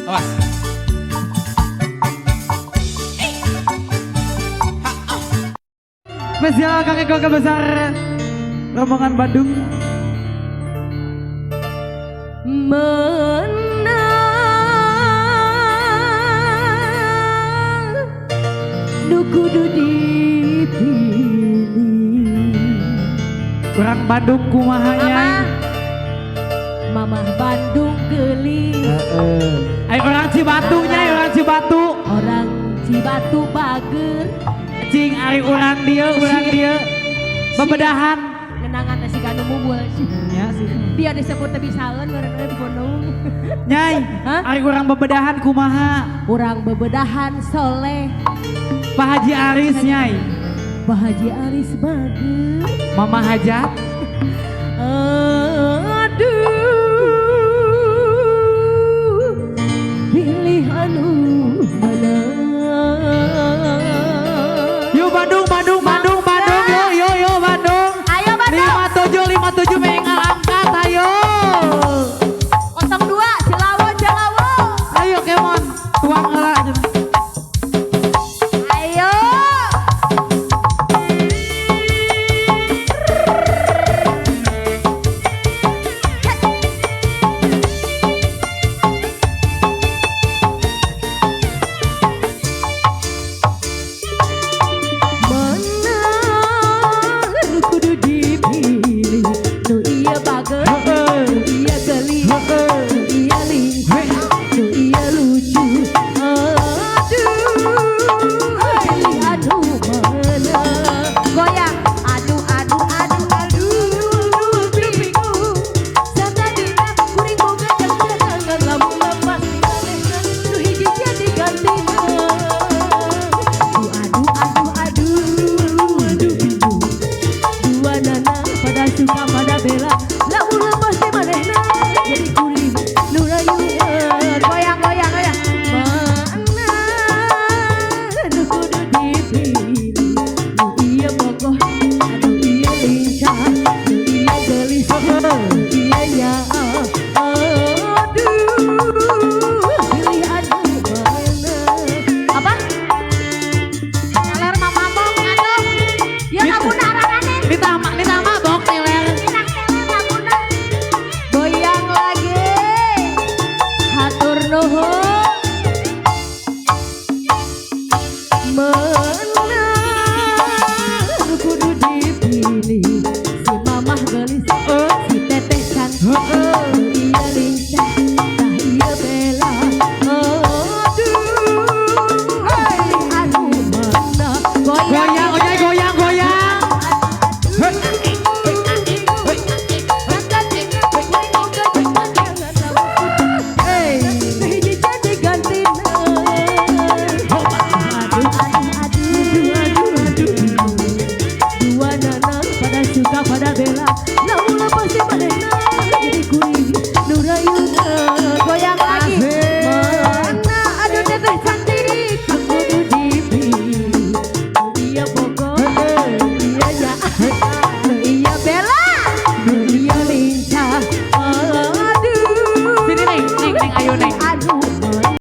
Awas. Spesial kakek keluarga besar rombongan Bandung. Menang nu kudu dipilih. Kurang Bandung kumaha nyai. Mamah Bandung geli. Ayo orang Cibatu nyai, orang Cibatu. Orang Cibatu bager. Cing ari urang dia bebedahan. Ngenangan nasi kanu mubul sih. Ya sih. Biar disebut tapi salon bareng di gunung. Nyai, Hah? ari urang bebedahan kumaha? Orang bebedahan soleh. Pak Haji Aris nyai. Pak Haji Aris bager. Mama Hajat.